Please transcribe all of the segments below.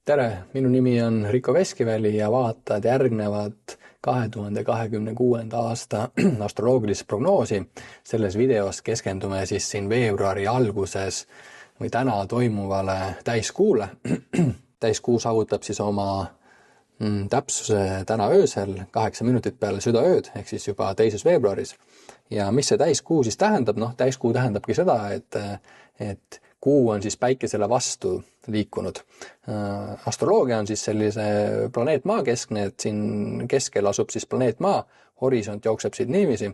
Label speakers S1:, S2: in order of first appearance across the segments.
S1: Tere, minu nimi on Riko Veskiväli ja vaatad järgnevat 2026. aasta astroloogilist prognoosi. Selles videos keskendume siis siin veebruari alguses või täna toimuvale täiskuule. Täiskuu saavutab siis oma täpsuse täna öösel 8 minutit peale südaööd, ehk siis juba 2. veebruaris. Ja mis see täiskuu siis tähendab? Täiskuu tähendabki seda, et kuu on siis päikesele vastu liikunud. Astroloogia on siis sellise planeet Maa keskne, et siin keskel asub siis planeet Maa, horisont jookseb siit niiviisi.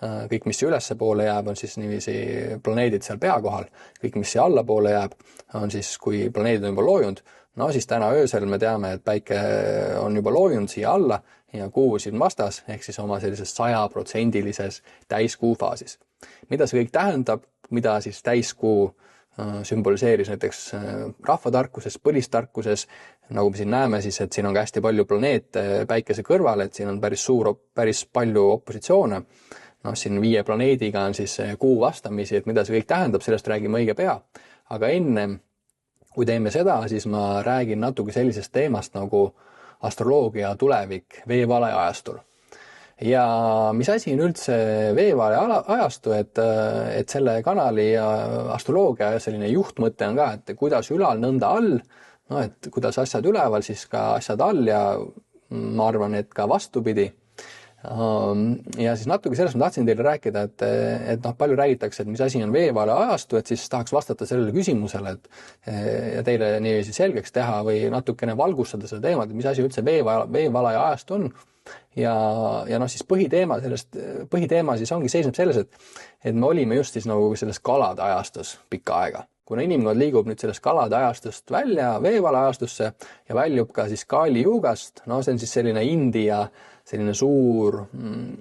S1: Kõik, mis ülesse poole jääb, on siis niiviisi planeedid seal pea kohal. Kõik, mis siia alla poole jääb, on siis, kui planeedid on juba loojunud. Siis täna öösel me teame, et päike on juba loojunud siia alla ja kuu siin vastas, ehk siis oma sellises 100% täiskuu faasis. Mida see kõik tähendab, mida siis täiskuu sümboliseeris näiteks rahvatarkuses, põlistarkuses, nagu me siin näeme siis, et siin on ka hästi palju planeete päikese kõrval, et siin on päris palju opositsioone. Siin 5 planeediga on siis kuu vastamisi, et mida see kõik tähendab, sellest räägime õige pea. Aga enne, kui teeme seda, siis ma räägin natuke sellisest teemast nagu astroloogia tulevik veevale ajastul. Ja mis asi on üldse veevale ajastu, et selle kanali ja astroloogia selline juhtmõte on ka, et kuidas ülal nõnda all, et kuidas asjad üleval, siis ka asjad all ja ma arvan, et ka vastupidi. Ja siis natuke sellest ma tahtsin teile rääkida, et palju räägitakse, et mis asi on veevale ajastu, et siis tahaks vastata sellele küsimusele ja teile niiviisi selgeks teha või natukene valgustada seda teemat, et mis asi üldse veevale ajastu on. Ja siis põhiteema siis ongi seisneb selles, et me olime just siis nagu selles kalade ajastus pikka aega. Kuna inimkond liigub nüüd sellest kalade ajastust välja veevale ajastusse ja väljub ka siis Kali juugast, see on siis selline India selline suur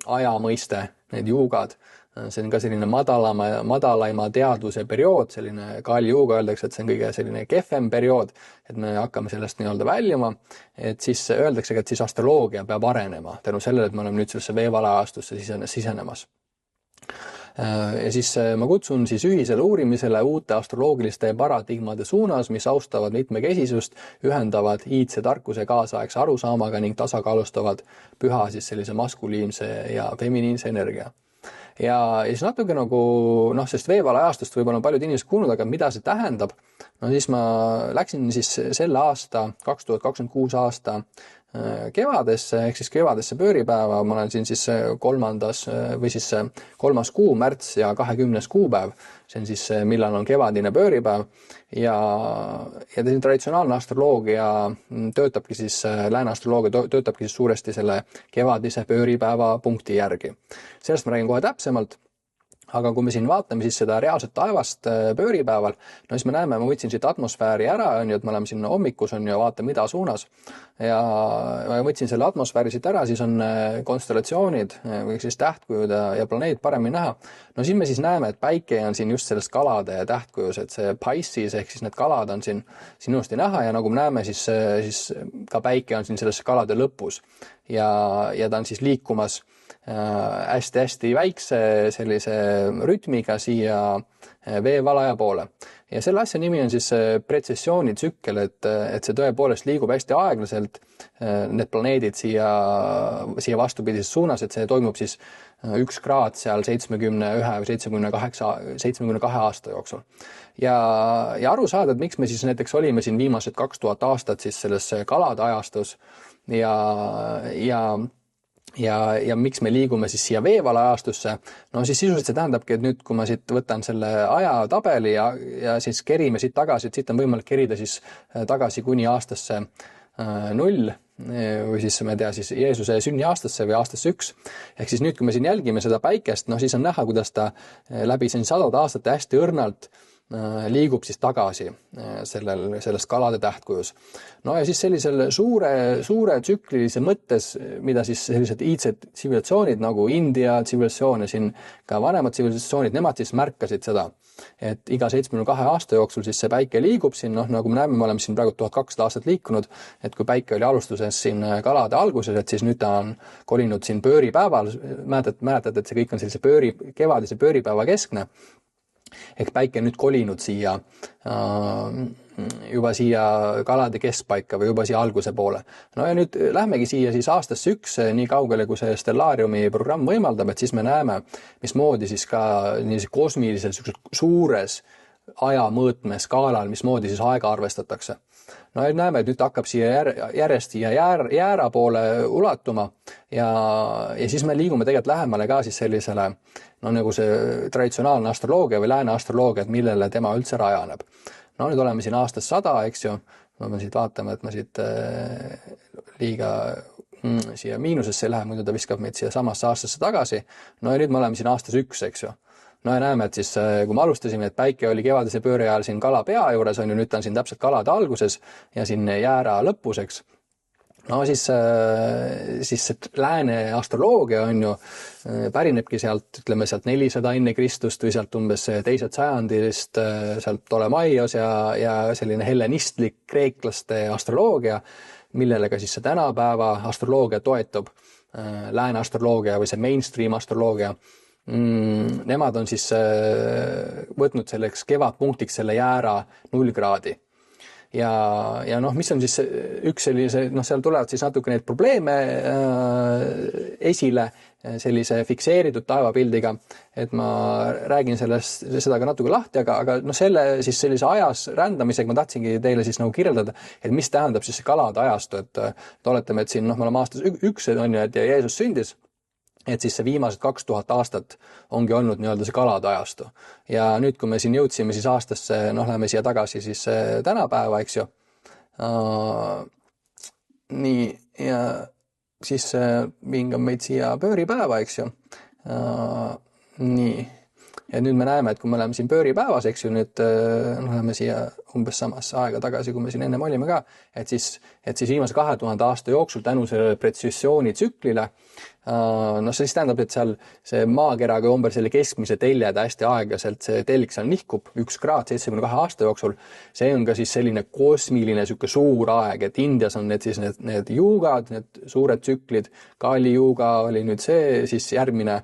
S1: ajamõiste, need juugad. See on ka selline madalaima teadvuse periood, selline Kali juuga öeldakse, et see on kõige selline kehvem periood, et me hakkame sellest nii-öelda väljuma, et siis öeldakse, et siis astroloogia peab arenema tänu sellele, et me oleme nüüd sellesse veevale ajastusse sisenemas. Ja siis ma kutsun siis ühisele uurimisele uute astroloogiliste paradigmade suunas, mis austavad mitmekesisust, ühendavad iidse tarkuse kaasaegse arusaamaga ning tasakaalustavad püha siis sellise maskuliinse ja feminiinse energia. Ja siis natuke nagu, sest veevale ajastust võib-olla on paljud inimesed kuulnud, aga mida see tähendab? Siis ma läksin siis selle aasta, 2026 aasta kevadesse, ehk siis kevadesse pööripäeva, ma olen siin siis 3. kuu, märts ja 20. kuupäev, see on siis millal on kevadine pööripäev ja traditsionaalne astroloogia töötabki siis, lääne astroloogia töötabki siis suuresti selle kevadise pööripäeva punkti järgi. Sellest ma räägin kohe täpsemalt. Aga kui me siin vaatame siis seda reaalset taevast pööripäeval, siis me näeme, ma võtsin siit atmosfääri ära, et me oleme siin hommikus ja vaatame ida suunas ja võtsin selle atmosfääri siit ära, siis on konstellatsioonid või siis tähtkujud ja planeet paremini näha. Siis me siis näeme, et päike on siin just sellest kalade tähtkujus, et see Pisces ehk siis need kalad on siin ilusti näha ja nagu me näeme, siis ka päike on siin selles kalade lõpus ja ta on siis liikumas hästi väikse sellise rütmiga siia veevalaja poole. Ja selle asja nimi on siis pretsessioonitsükkel, et see tõepoolest liigub hästi aeglaselt, need planeedid siia vastupidises suunas, et see toimub siis 1 kraad seal 71 või 72 aasta jooksul. Ja aru saada, et miks me siis näiteks olime siin viimased 2000 aastat siis selles kalade ajastus ja miks me liigume siis siia veevale ajastusse, siis sisuliselt see tähendabki, et nüüd kui ma siit võtan selle ajatabeli ja siis kerime siit tagasi, et siit on võimalik kerida siis tagasi kuni aastasse 0 või siis ma ei tea siis Jeesuse sünniaastasse või aastasse 1. Ehk siis nüüd, kui me siin jälgime seda päikest, siis on näha, kuidas ta läbi siin 100 aastate hästi õrnalt liigub siis tagasi sellest kalade tähtkujus. Ja siis sellisel suure tsüklilise mõttes, mida siis sellised iidsed tsivilisatsioonid nagu India tsivilisatsioon ja siin ka vanemad tsivilisatsioonid, nemad siis märkasid seda, et iga 72 aasta jooksul siis see päike liigub siin, nagu me näeme, me oleme siin praegu 1200 aastat liikunud, et kui päike oli alustuses siin kalade alguses, et siis nüüd ta on kolinud siin pööripäeval, mäletad, et see kõik on sellise kevadise pööripäeva keskne. Ehk päike nüüd kolinud siia juba siia kalade keskpaika või juba siia alguse poole. No ja nüüd lähmegi siia siis aastasse 1 nii kaugele, kui see Stellariumi programm võimaldab, et siis me näeme, mismoodi siis ka kosmiliselt suures ajamõõtme skaalal, mismoodi siis aega arvestatakse. No ja näeme, et nüüd hakkab siia järjest siia jäära poole ulatuma ja siis me liigume tegelikult lähemale ka siis sellisele, no nagu see traditsionaalne astroloogia või lääne astroloogia, et millele tema üldse rajaneb. No nüüd oleme siin aastas 100, eks ju, ma pean siit vaatama, et ma siit liiga siia miinusesse ei lähe, muidu ta viskab meid siia samasse aastasse tagasi. No ja nüüd me oleme siin aastas 1, eks ju. No ja näeme, et siis kui me alustasime, et päike oli kevadise pööre ajal siin kala pea juures, on ju, nüüd ta on siin täpselt kalade alguses ja siin jäära lõpuseks. No siis lääne astroloogia on ju pärinebki sealt, ütleme sealt 400 enne Kristust või sealt umbes 2. sajandist, sealt Ptolemaios ja selline hellenistlik kreeklaste astroloogia, millele ka siis see tänapäeva astroloogia toetub, lääne astroloogia või see mainstream astroloogia. Nemad on siis võtnud selleks kevadpunktiks selle jäära 0 kraadi. Ja noh, mis on siis üks sellise, noh, seal tulevad siis natuke neid probleeme esile sellise fikseeritud taevapildiga, et ma räägin seda ka natuke lahti, aga noh, siis sellise ajas rändamisega ma tahtsingi teile siis nagu kirjeldada, et mis tähendab siis see kalade ajastu, et oletame, et siin, noh, me oleme aastas 1, on ju, et Jeesus sündis, et siis see viimased 2000 aastat ongi olnud nii-öelda see kalade ajastu. Ja nüüd, kui me siin jõudsime siis aastasse, noh, läheme siia tagasi siis tänapäeva, eks ju. Nii, ja siis vingab meid siia pööripäeva, eks ju. Nii, ja nüüd me näeme, et kui me oleme siin pööripäevas, eks ju, nüüd läheme siia umbes samasse aega tagasi, kui me siin enne olime ka, et siis viimase 2000 aasta jooksul tänu sellele pretsessiooni tsüklile, no see siis tähendab, et seal see maakeraga ümber selle keskmise teljed hästi aeglaselt, see telg seal nihkub 1 kraad 72 aasta jooksul. See on ka siis selline kosmiline süke suur aeg, et Indias on need juugad, need suured tsüklid, Kali juuga oli nüüd see, siis järgmine,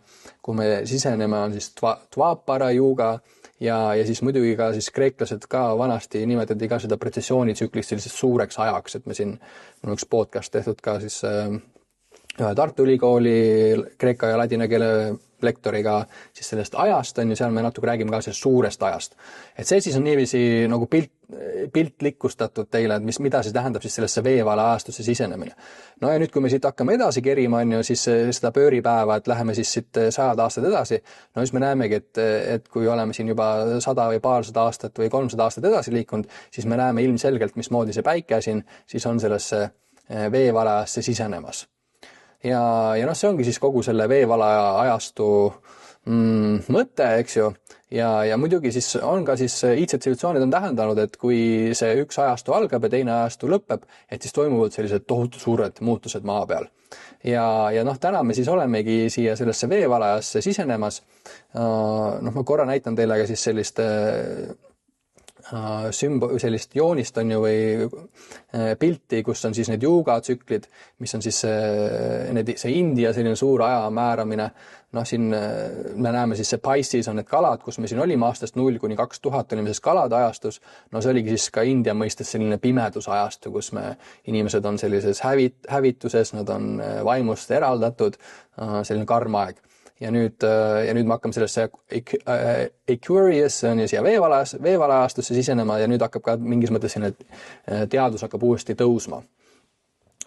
S1: kui me siseneme, on siis Dvapara juuga ja siis muidugi ka siis kreeklased ka vanasti nimetati ka seda pretsessioonitsüklist sellisest suureks ajaks, et me siin on üks podcast tehtud ka siis Tartu Ülikooli kreeka ja ladina keele lektoriga siis sellest ajast on ja seal me natuke räägime ka sellest suurest ajast. Et see siis on niiviisi nagu piltlikkustatud teile, et mida see tähendab siis sellesse veevala ajastusse sisenemine. No ja nüüd, kui me siit hakkame edasi kerima, on ju siis seda pööripäeva, et läheme siis siit 100 aastat edasi, no siis me näemegi, et kui oleme siin juba 100 või paarsada aastat või 300 aastat edasi liikunud, siis me näeme ilmselgelt, mismoodi see päike siin siis on sellesse veevalajasse sisenemas. Ja noh, see ongi siis kogu selle veevala ajastu mõte, eks ju, ja muidugi siis on ka siis iidsed tsivilisatsioonid on tähendanud, et kui see üks ajastu algab ja teine ajastu lõpeb, et siis toimuvad sellised tohutu suured muutused maa peal. Ja noh, täna me siis olemegi siia sellesse veevalajasse sisenemas. Noh, ma korra näitan teile ka siis sellist sellist joonist on ju või pilti, kus on siis need juugatsüklid, mis on siis see India selline suur aja määramine. Noh, siin me näeme siis see Pisces on need kalad, kus me siin olime aastast 0 kuni 2000 olime siis kalade ajastus. No see oligi siis ka India mõistes selline pimedusajastu, kus inimesed on sellises hävituses, nad on vaimust eraldatud, selline karm aeg. Ja nüüd me hakkame sellesse Aquarius on ju siia veevalajastusse sisenema ja nüüd hakkab ka mingis mõttes selline teadus hakkab uuesti tõusma.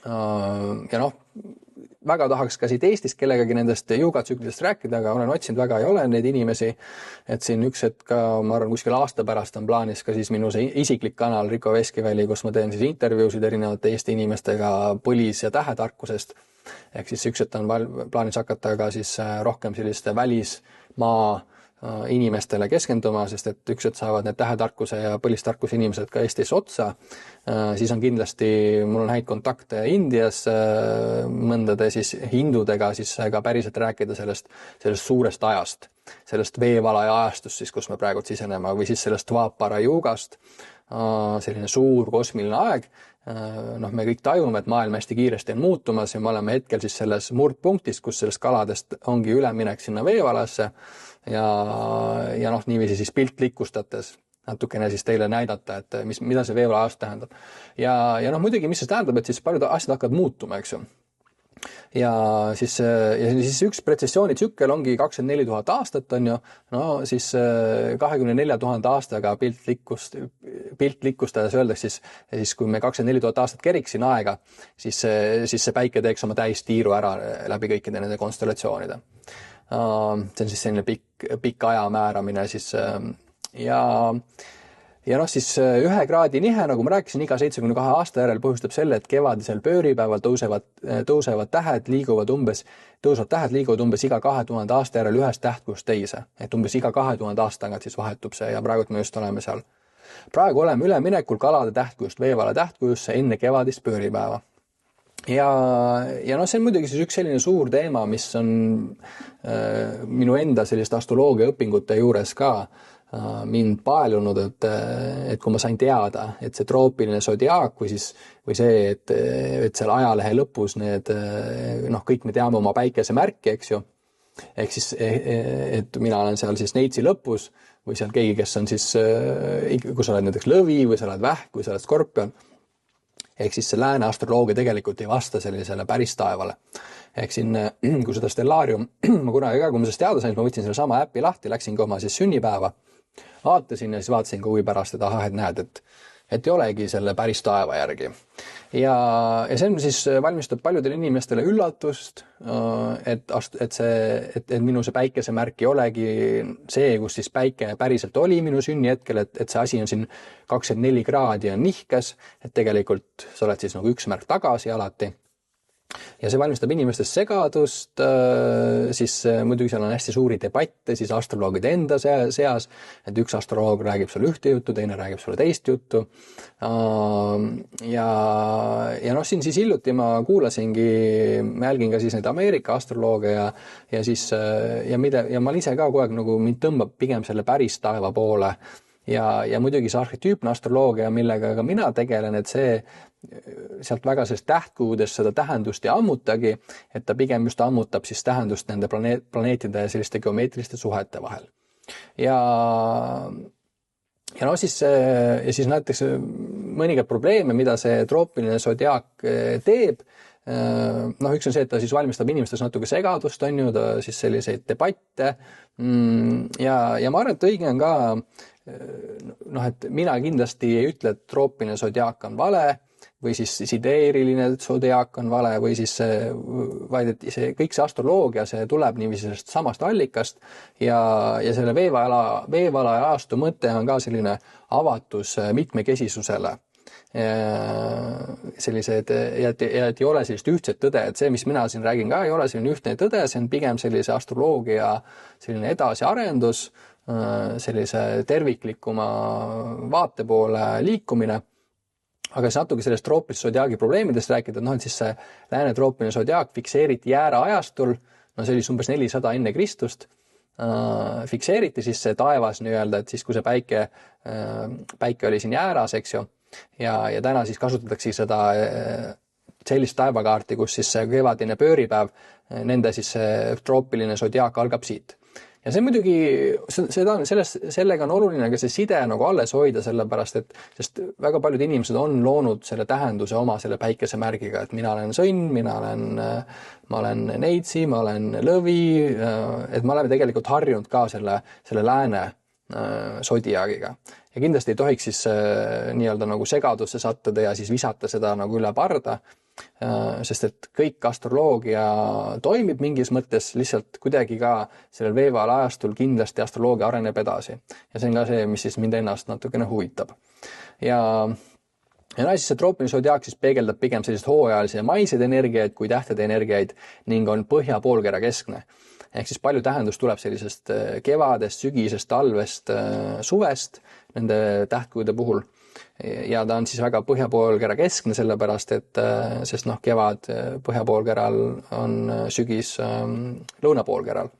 S1: Ja noh, väga tahaks ka siit Eestist kellegagi nendest juugatsüklidest rääkida, aga olen otsinud väga ei ole neid inimesi, et siin üks hetk ka, ma arvan, kuskil aasta pärast on plaanis ka siis minu see isiklik kanal Rico Veskiväli, kus ma teen siis intervjuusid erinevate Eesti inimestega põlis- ja tähetarkusest. Ehk siis üks hetk on plaanis hakata ka siis rohkem selliste välismaa inimestele keskenduma, sest et üks hetk saavad need tähetarkuse ja põlistarkuse inimesed ka Eestis otsa. Siis on kindlasti, mul on häid kontakte Indias mõndade siis hindudega siis ka päriselt rääkida sellest suurest ajast, sellest veevalaja ajastust siis, kus me praegu sisenema või siis sellest Dvapara juugast, selline suur kosmiline aeg. Noh, me kõik tajume, et maailm hästi kiiresti on muutumas ja me oleme hetkel siis selles murdpunktis, kus sellest kaladest ongi üleminek sinna veevalasse. ja noh, niiviisi siis piltlikustades natukene siis teile näidata, et mida see veevala ajast tähendab. Ja noh, muidugi, mis see tähendab, et siis paljud asjad hakkavad muutuma, eks ju. Ja siis üks pretsessioonitsükkel ongi 24 000 aastat, on ju, no siis 24 000 aastaga piltlikkustades öeldakse siis, kui me 24 000 aastat keriksin aega, siis see päike teeks oma täistiiru ära läbi kõikide nende konstellatsioonide. See on siis selline pikk aja määramine siis ja noh, siis 1 kraadi nihe, nagu ma rääkisin, iga 72 aasta järel põhjustab selle, et kevadisel pööripäeval tõusevad tähed liiguvad umbes iga 2000 aasta järel ühest tähtkuust teise. Et umbes iga 2000 aasta tagant siis vahetub see ja praegu me just oleme seal. Praegu oleme üleminekul kalade tähtkujust veevala tähtkujusse enne kevadist pööripäeva. Ja noh, see on muidugi siis üks selline suur teema, mis on minu enda selliste astroloogia õpingute juures ka mind paelunud, et kui ma sain teada, et see troopiline sodiaak või see, et seal ajalehe lõpus noh, kõik me teame oma päikesemärki, eks ju, ehk siis, et mina olen seal siis neitsi lõpus või seal keegi, kes on siis, kui sa oled näiteks lõvi või sa oled vähk või sa oled skorpion, ehk siis see lääne astroloogia tegelikult ei vasta sellisele päris taevale. Ehk siin, kui seda stellaarium, ma kunagi ka, kui ma sellest teada sain, ma võtsin selle sama äppi lahti, läksin ka oma siis sünnipäeva, vaatasin ja siis vaatasin ka huvi pärast, et et näed, et ei olegi selle päris taeva järgi. Ja see siis valmistab paljudele inimestele üllatust, et minu see päikesemärk ei olegi see, kus siis päike päriselt oli minu sünnihetkel, et see asi on siin 24 kraadi on nihkes, et tegelikult sa oled siis nagu üks märk tagasi alati. Ja see valmistab inimestes segadust, siis muidugi seal on hästi suuri debatte siis astroloogide enda seas, et üks astroloog räägib sulle ühte juttu, teine räägib sulle teist juttu. Ja noh, siin siis hiljuti ma jälgin ka siis neid Ameerika astrolooge ja ma olen ise ka kogu aeg nagu mind tõmbab pigem selle päris taeva poole. Ja muidugi see arhetüüpne astroloogia, millega ka mina tegelen, et see sealt väga sellest tähtkuudest seda tähendust ei ammutagi, et ta pigem just ammutab siis tähendust nende planeetide ja selliste geomeetriliste suhete vahel. Ja no siis näiteks mõningad probleeme, mida see troopiline sodiaak teeb, noh, üks on see, et ta siis valmistab inimestes natuke segadust, on ju, ta siis selliseid debatte ja ma arvan, et õige on ka, noh, et mina kindlasti ei ütle, et troopiline sodiaak on vale või siis sideeriline sodiaak on vale või siis vaid et kõik see astroloogia, see tuleb niiviisi sellest samast allikast ja selle veevala ajastu mõte on ka selline avatus mitmekesisusele. Sellised, ja et ei ole sellist ühtset tõde, et see, mis mina siin räägin ka, ei ole selline ühtne tõde, see on pigem sellise astroloogia selline edasiarendus, sellise terviklikuma vaate poole liikumine. Aga siis natuke sellest troopilise sodiaagi probleemidest rääkida, et noh, et siis see lääne troopiline sodiaak fikseeriti jäära ajastul, no see oli umbes 400 enne Kristust, fikseeriti siis see taevas nii-öelda, et siis kui see päike oli siin jääras, eks ju, ja täna siis kasutatakse seda sellist taevakaarti, kus siis see kevadine pööripäev, nende siis troopiline sodiaak algab siit. Ja see muidugi, sellega on oluline ka see side nagu alles hoida, sellepärast, sest väga paljud inimesed on loonud selle tähenduse oma selle päikesemärgiga, et mina olen sõnn, ma olen neitsi, ma olen lõvi, et me oleme tegelikult harjunud ka selle lääne sodiaagiga. Ja kindlasti ei tohiks siis nii-öelda nagu segadusse sattuda ja siis visata seda nagu üle parda, sest et kõik astroloogia toimib mingis mõttes, lihtsalt kuidagi ka sellel veeval ajastul kindlasti astroloogia areneb edasi. Ja see on ka see, mis siis mind ennast natukene huvitab. Ja siis see troopiline sodiaak siis peegeldab pigem sellised hooajalisi ja maiseid energiaid kui tähtede energiaid ning on põhja poolkera keskne. Ehk siis palju tähendust tuleb sellisest kevadest, sügisest, talvest, suvest nende tähtkujude puhul. Ja ta on siis väga põhjapoolkera keskne, sellepärast, sest noh, kevad põhjapoolkeral on sügis lõunapoolkeral.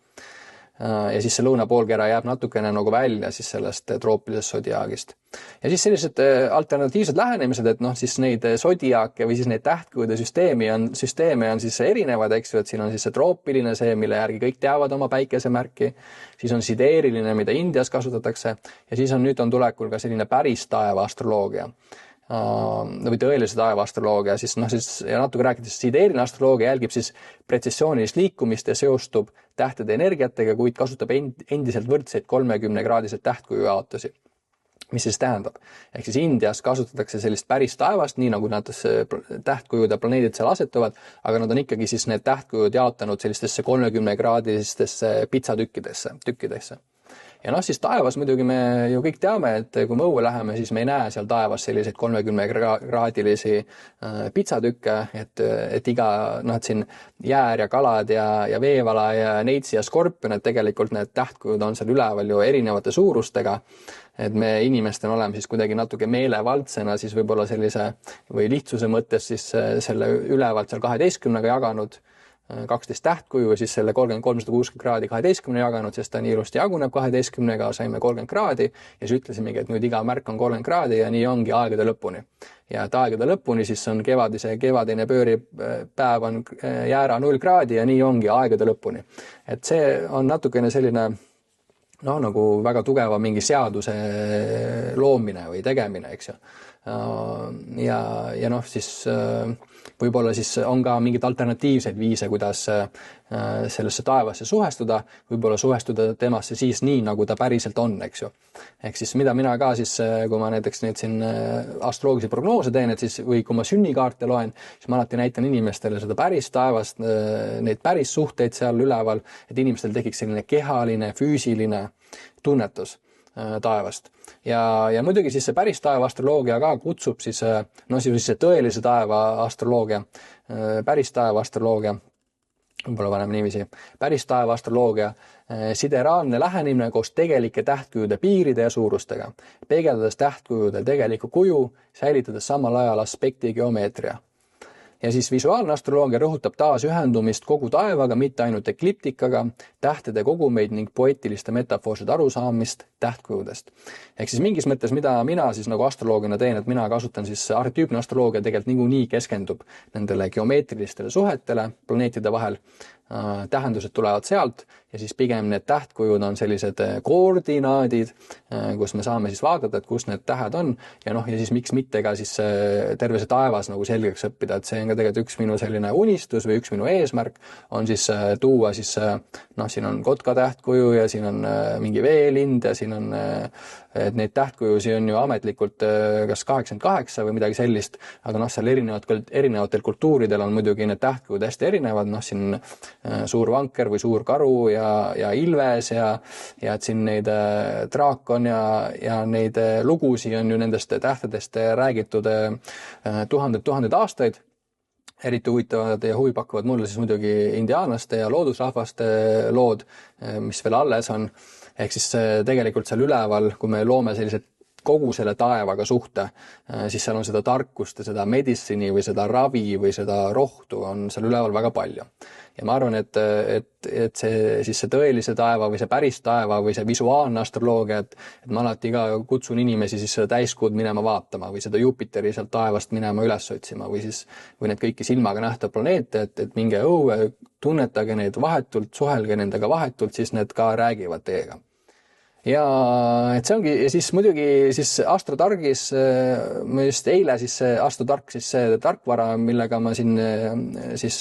S1: ja siis see lõunapoolkera jääb natukene nagu välja siis sellest troopilisest sodiaagist. Ja siis sellised alternatiivsed lähenemised, et siis neid sodiaake või siis neid tähtkujude süsteeme on siis erinevad, eks ju, et siin on siis see troopiline, see, mille järgi kõik teavad oma päikesemärki, siis on sideeriline, mida Indias kasutatakse, ja siis nüüd on tulekul ka selline päris taeva astroloogia või tõelise taeva astroloogia, siis ja natuke rääkides, sideeriline astroloogia jälgib siis pretsessioonilist liikumist ja seostub tähtede energiatega, kuid kasutab endiselt võrdseid 30-kraadiseid tähtkuju jaotusi. Mis siis tähendab? Ehk siis Indias kasutatakse sellist päris taevast, nii nagu nad tähtkujud ja planeedid seal asetuvad, aga nad on ikkagi siis need tähtkujud jaotanud sellistesse 30-kraadistesse pitsatükkidesse. Ja siis taevas muidugi me ju kõik teame, et kui me õue läheme, siis me ei näe seal taevas selliseid 30-kraadilisi pitsatükke, et iga, et siin jäär ja kalad ja veevala ja neitsi ja skorpion, et tegelikult need tähtkujud on seal üleval ju erinevate suurustega, et me inimestena oleme siis kuidagi natuke meelevaldsena siis võib-olla sellise või lihtsuse mõttes siis selle ülevalt seal 12-ga jaganud, 12 tähtkuju, siis selle 360 kraadi 12 jaganud, sest ta nii ilusti jaguneb 12-ga, saime 30 kraadi ja siis ütlesimegi, et nüüd iga märk on 30 kraadi ja nii ongi aegade lõpuni. Ja et aegade lõpuni siis on kevadine pööripäev on jäära 0 kraadi ja nii ongi aegade lõpuni. Et see on natukene selline nagu väga tugeva mingi seaduse loomine või tegemine, eks ju. Ja siis võib-olla siis on ka mingid alternatiivseid viise, kuidas sellesse taevasse suhestuda, võib-olla suhestuda temasse siis nii, nagu ta päriselt on, eks ju. Ehk siis mida mina ka siis, kui ma näiteks neid siin astroloogilisi prognoose teen, et siis, või kui ma sünnikaarte loen, siis ma alati näitan inimestele seda päris taevast, neid päris suhteid seal üleval, et inimestel tekiks selline kehaline, füüsiline tunnetus taevast. Ja muidugi siis see päris taeva astroloogia ka kutsub siis, siis see tõelise taeva astroloogia, päris taeva astroloogia, võib-olla paneme niiviisi, päris taeva astroloogia, sideraalne lähenemine koos tegelike tähtkujude piiride ja suurustega, peegeldades tähtkujude tegelikku kuju, säilitades samal ajal aspekti geomeetria. Ja siis visuaalne astroloogia rõhutab taas ühendumist kogu taevaga, mitte ainult ekliptikaga, tähtede kogumeid ning poeetiliste metafoorside arusaamist tähtkujudest. Ehk siis mingis mõttes, mida mina siis nagu astroloogina teen, et mina kasutan siis arhetüüpne astroloogia tegelikult nii keskendub nendele geomeetrilistele suhetele planeetide vahel, tähendused tulevad sealt ja siis pigem need tähtkujud on sellised koordinaadid, kus me saame siis vaadata, et kus need tähed on ja ja siis miks mitte ka siis terve see taevas nagu selgeks õppida, et see on ka tegelikult üks minu selline unistus või üks minu eesmärk on siis tuua siis, siin on kotka tähtkuju ja siin on mingi veelind ja siin on, et neid tähtkujusi on ju ametlikult kas 88 või midagi sellist, aga seal erinevatel kultuuridel on muidugi need tähtkujud hästi erinevad, siin suur vanker või suur karu ja ilves ja et siin neid draakon ja neid lugusid on ju nendest tähtedest räägitud tuhandeid aastaid. Eriti huvitavad ja huvi pakuvad mulle siis muidugi indiaanlaste ja loodusrahvaste lood, mis veel alles on. Ehk siis tegelikult seal üleval, kui me loome sellised kogu selle taevaga suhte, siis seal on seda tarkust ja seda medicini või seda ravi või seda rohtu on seal üleval väga palju. Ja ma arvan, et see tõelise taeva või see päris taeva või see visuaalne astroloogia, et ma alati ka kutsun inimesi siis seda täiskuud minema vaatama või seda Jupiteri sealt taevast minema üles otsima või need kõiki silmaga nähtav planeete, et minge õue, tunnetage neid vahetult, suhelge nendega vahetult, siis need ka räägivad teiega. Ja et see ongi, ja siis muidugi siis Astrotargis, ma just eile siis Astrotark, siis see tarkvara, millega ma siin siis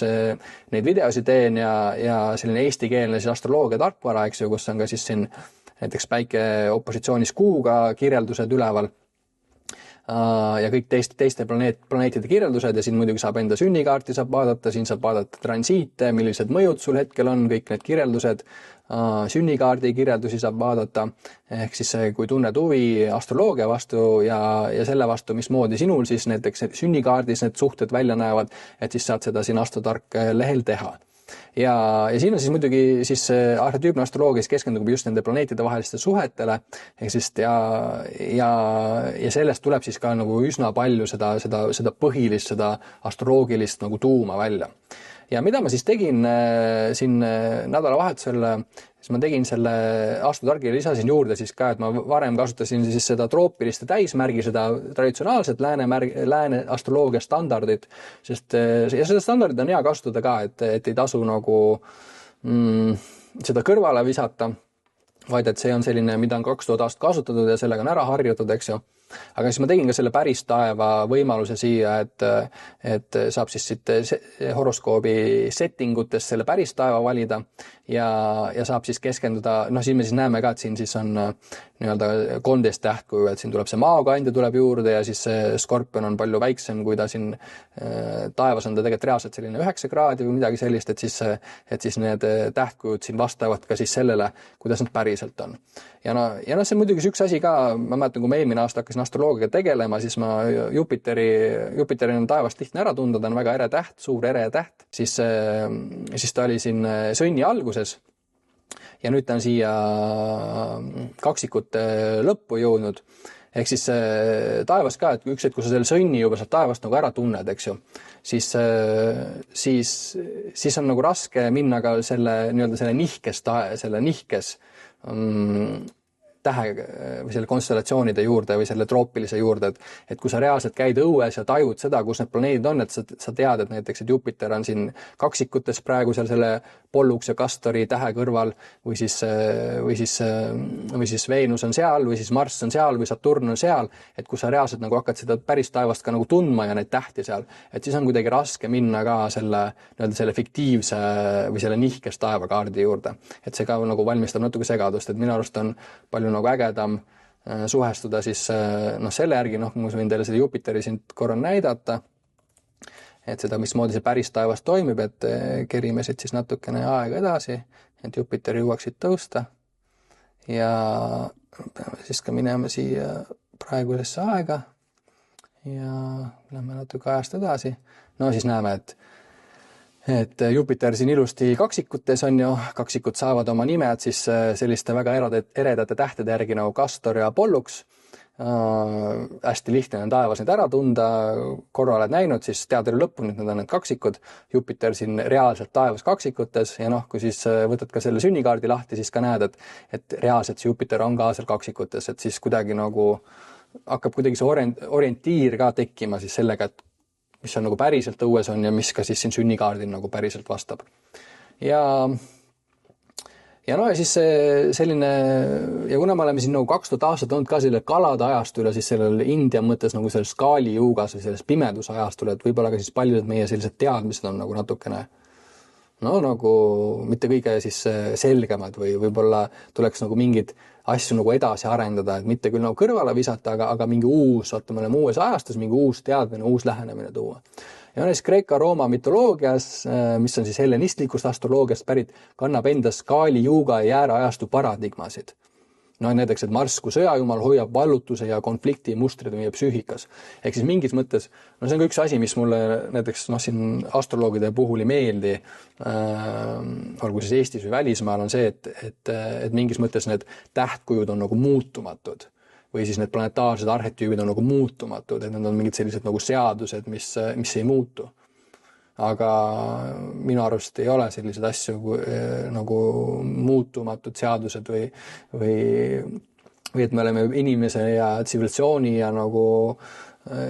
S1: neid videosid teen ja selline eestikeelne siis astroloogia tarkvara, eks ju, kus on ka siis siin näiteks päike opositsioonis kuuga kirjeldused üleval ja kõik teiste planeetide kirjeldused ja siin muidugi saab enda sünnikaarti saab vaadata, siin saab vaadata transiite, millised mõjud sul hetkel on, kõik need kirjeldused, sünnikaardi kirjeldusi saab vaadata, ehk siis kui tunned huvi astroloogia vastu ja selle vastu, mismoodi sinul siis näiteks sünnikaardis need suhted välja näevad, et siis saad seda siin Astrotark lehel teha. Ja siin on siis muidugi siis arhetüüpne astroloogias keskendub just nende planeetide vaheliste suhetele, ehk siis ja sellest tuleb siis ka nagu üsna palju seda põhilist, seda astroloogilist nagu tuuma välja. Ja mida ma siis tegin siin nädalavahetusel, siis ma tegin selle Astrotargile, lisasin juurde siis ka, et ma varem kasutasin siis seda troopiliste täismärgi, seda traditsionaalset lääne astroloogia standardit, sest ja seda standardit on hea kasutada ka, et ei tasu nagu seda kõrvale visata, vaid et see on selline, mida on 2000 aastat kasutatud ja sellega on ära harjutud, eks ju. Aga siis ma tegin ka selle päris taeva võimaluse siia, et saab siis siit horoskoobi settingutest selle päris taeva valida ja saab siis keskenduda, siis me siis näeme ka, et siin siis on nii-öelda 13 tähtkuju, et siin tuleb see maakandja tuleb juurde ja siis see skorpion on palju väiksem, kui ta siin taevas on ta tegelikult reaalselt selline 9 kraadi või midagi sellist, et siis need tähtkujud siin vastavad ka siis sellele, kuidas nad päriselt on. Ja see on muidugi üks asi ka, ma mäletan, kui ma eelmine aasta hakkasin astroloogiaga tegelema, siis ma Jupiteri on taevast lihtne ära tunda, ta on väga ere täht, suur ere täht, siis ta oli siin sõnni alguses ja nüüd ta on siia kaksikute lõppu jõudnud. Ehk siis taevas ka, et üks hetk, kui sa selle sõnni juba saad taevast nagu ära tunned, eks ju, siis on nagu raske minna ka selle nihkes tähe või selle konstellatsioonide juurde või selle troopilise juurde, et kui sa reaalselt käid õues ja tajud seda, kus need planeedid on, et sa tead, et näiteks, et Jupiter on siin kaksikutes praegu seal selle Pollux ja Castori tähe kõrval või siis Veenus on seal või siis Marss on seal või Saturn on seal, et kui sa reaalselt nagu hakkad seda päris taevast ka nagu tundma ja neid tähti seal, et siis on kuidagi raske minna ka selle fiktiivse või selle nihkes taevakaardi juurde. Et see ka nagu valmistab natuke segadust, et minu arust on palju nagu ägedam suhestuda siis selle järgi, ma võin teile seda Jupiteri siin korra näidata, et seda, mismoodi see päris taevas toimib, et kerime siit siis natukene aega edasi, et Jupiter jõuaksid tõusta ja peame siis ka minema siia praegusesse aega ja lähme natuke ajast edasi. Siis näeme, et Jupiter siin ilusti kaksikutes on ju, kaksikud saavad oma nimed siis selliste väga eredate tähtede järgi nagu Castor ja Pollux. Hästi lihtne on taevas neid ära tunda, korra oled näinud, siis tead elu lõppu, nüüd need on need kaksikud. Jupiter siin reaalselt taevas kaksikutes ja kui siis võtad ka selle sünnikaardi lahti, siis ka näed, et reaalselt see Jupiter on ka seal kaksikutes, et siis kuidagi nagu hakkab kuidagi see orientiir ka tekkima siis sellega, et mis on nagu päriselt õues on ja mis ka siis siin sünnikaardil nagu päriselt vastab. Ja siis selline, ja kuna me oleme siin nagu 2000 aastat olnud ka selle kalade ajastule, siis sellel India mõttes nagu selles skaali juugas või selles pimeduse ajastule, et võib-olla ka siis paljud meie sellised teadmised on nagu natukene nagu mitte kõige siis selgemad või võib-olla tuleks nagu mingid asju nagu edasi arendada, et mitte küll nagu kõrvale visata, aga mingi uus, me oleme uues ajastus, mingi uus teadmine, uus lähenemine tuua. Ja näiteks Kreeka-Rooma mütoloogias, mis on siis hellenistlikust astroloogiast pärit, kannab endas skaali, juuga ja jääreajastu paradigmasid. Näiteks, et Marss kui sõjajumal hoiab vallutuse ja konflikti mustrid meie psüühikas. Ehk siis mingis mõttes, see on ka üks asi, mis mulle näiteks siin astroloogide puhul ei meeldi, olgu siis Eestis või välismaal, on see, et mingis mõttes need tähtkujud on nagu muutumatud või siis need planetaarsed arhetüübid on nagu muutumatud, et need on mingid sellised nagu seadused, mis ei muutu. Aga minu arust ei ole sellised asju nagu muutumatud seadused või et me oleme inimese ja tsivilisatsiooni ja nagu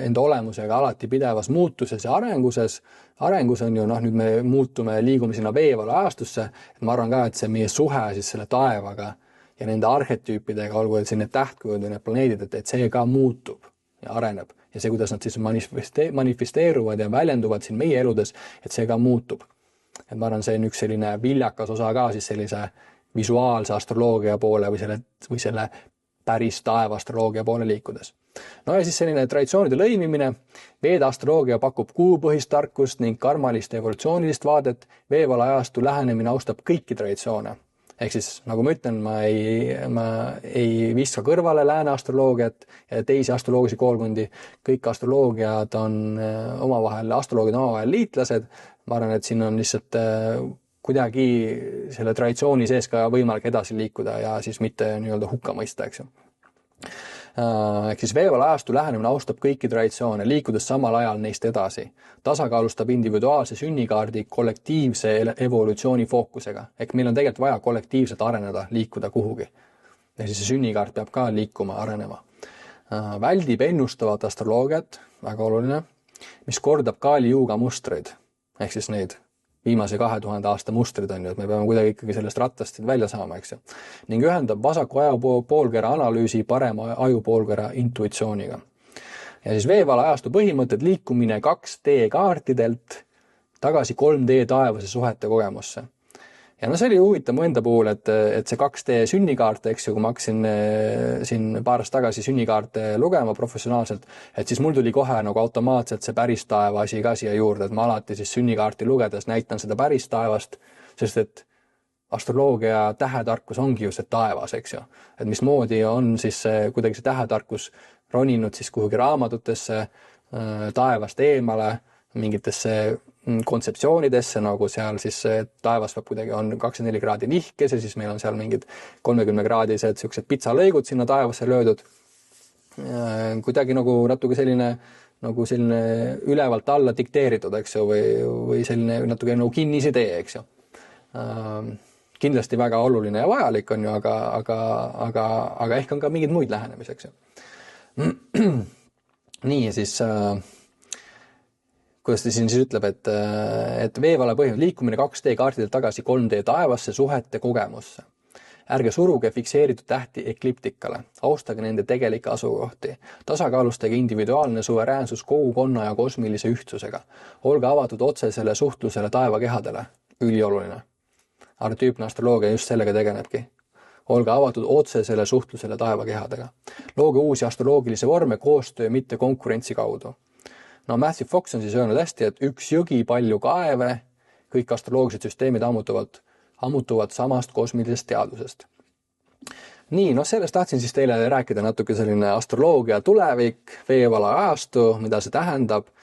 S1: enda olemusega alati pidevas muutuses ja arengus on ju, nüüd me liigume sinna veevala ajastusse, et ma arvan ka, et see meie suhe siis selle taevaga ja nende arhetüüpidega, olgu et siin need tähtkujud või need planeedid, et see ka muutub ja areneb. Ja see, kuidas nad siis manifesteeruvad ja väljenduvad siin meie eludes, et see ka muutub. Et ma arvan, see on üks selline viljakas osa ka siis sellise visuaalse astroloogia poole või selle päris taeva astroloogia poole liikudes. Ja siis selline traditsioonide lõimimine. Veeda astroloogia pakub kuupõhist tarkust ning karmalist evolutsioonilist vaadet. Veevala ajastu lähenemine austab kõiki traditsioone. Ehk siis, nagu ma ütlen, ma ei viska kõrvale lääne astroloogiat ja teisi astroloogilisi koolkondi. Kõik astroloogiad on omavahel liitlased. Ma arvan, et siin on lihtsalt kuidagi selle traditsiooni sees ka võimalik edasi liikuda ja siis mitte nii-öelda hukka mõista, eks ju. Ehk siis veevala-ajastu lähenemine austab kõiki traditsioone, liikudes samal ajal neist edasi. Tasakaalustab individuaalse sünnikaardi kollektiivse evolutsiooni fookusega. Ehk meil on tegelikult vaja kollektiivselt areneda, liikuda kuhugi. Ja siis see sünnikaart peab ka liikuma, arenema. Väldib ennustavat astroloogiat, väga oluline, mis kordab Kali-Yuga mustreid. Ehk siis neid viimase 2000 aasta mustrid on ju, et me peame kuidagi ikkagi sellest rattast välja saama, eks ju. Ning ühendab vasaku ajupoolkera analüüsi parema ajupoolkera intuitsiooniga. Ja siis veevala ajastu põhimõtted liikumine 2D kaartidelt tagasi 3D taevase suhete kogemusse. Ja no see oli huvitav mu enda puhul, et see 2D sünnikaarte, eks ju, kui ma hakkasin siin paar aastat tagasi sünnikaarte lugema professionaalselt, et siis mul tuli kohe nagu automaatselt see päris taeva asi ka siia juurde, et ma alati siis sünnikaarti lugedes näitan seda päris taevast, sest et astroloogia tähetarkus ongi ju see taevas, eks ju. Et mismoodi on siis kuidagi see tähetarkus roninud siis kuhugi raamatutesse taevast eemale, mingitesse kontseptsioonidesse, nagu seal siis taevas peab kuidagi on 24 kraadi nihkes ja siis meil on seal mingid 30-kraadised siuksed pitsalõigud sinna taevasse löödud. Kuidagi nagu natuke selline ülevalt alla dikteeritud, eks ju, või selline natuke nagu kinnisidee, eks ju. Kindlasti väga oluline ja vajalik on ju, aga ehk on ka mingid muid lähenemisi, eks ju. Nii, siis kuidas ta siin siis ütleb, et veevala põhjus liikumine 2D kaartidelt tagasi 3D taevasse suhete kogemusse. Ärge suruge fikseeritud tähti ekliptikale, austage nende tegelikke asukohti, tasakaalustage individuaalne suveräänsus kogukonna ja kosmilise ühtsusega. Olge avatud otsesele suhtlusele taevakehadele, ülioluline. Arhetüüpne astroloogia just sellega tegelebki. Olge avatud otsesele suhtlusele taevakehadega. Looge uusi astroloogilisi vorme koostöö, mitte konkurentsi kaudu. No Matthew Fox on siis öelnud hästi, et üks jõgi, palju kaeve, kõik astroloogilised süsteemid ammutuvad samast kosmilisest teadusest. Nii, sellest tahtsin siis teile rääkida natuke selline astroloogia tulevik, veevala ajastu, mida see tähendab,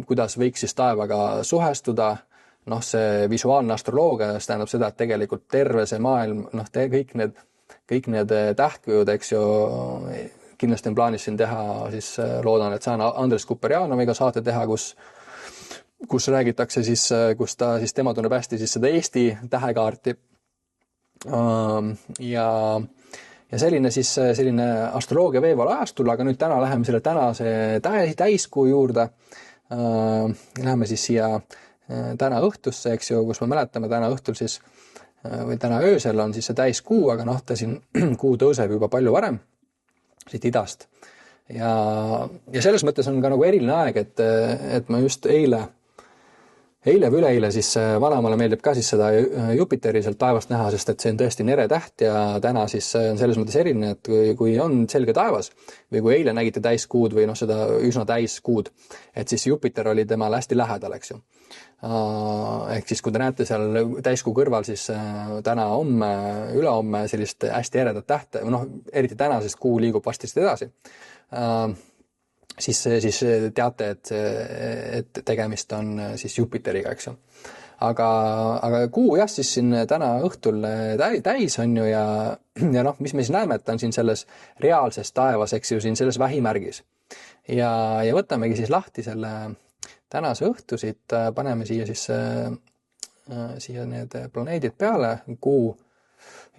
S1: kuidas võiks siis taevaga suhestuda. See visuaalne astroloogia tähendab seda, et tegelikult terve see maailm, kõik need tähtkujud, eks ju, kindlasti on plaanis siin teha, siis loodan, et saan Andres Kuperjanoviga saate teha, kus räägitakse siis, kus tema tunneb hästi siis seda Eesti tähekaarti. Ja selline astroloogia veevala ajastul, aga nüüd täna läheme selle tänase täiskuu juurde. Läheme siis siia täna õhtusse, eks ju, kus me mäletame täna õhtul siis, või täna öösel on siis see täiskuu, aga ta siin kuu tõuseb juba palju varem siit idast. Ja selles mõttes on ka nagu eriline aeg, et ma just eile või üleeile siis vanaemale meeldib ka siis seda Jupiteri sealt taevast näha, sest et see on tõesti nere täht ja täna siis on selles mõttes eriline, et kui on selge taevas või kui eile nägite täiskuud või seda üsna täiskuud, et siis Jupiter oli temal hästi lähedal, eks ju. Ehk siis kui te näete seal täiskuu kõrval siis täna, homme, ülehomme sellist hästi eredat tähte, eriti täna, sest kuu liigub vastist edasi, siis teate, et tegemist on siis Jupiteriga, eks ju. Aga kuu jah, siis siin täna õhtul täis on ju ja mis me siis näeme, et ta on siin selles reaalses taevas, eks ju, siin selles vähimärgis. Ja võtamegi siis lahti selle tänase õhtu siit, paneme siia siis siia need planeedid peale, kuu,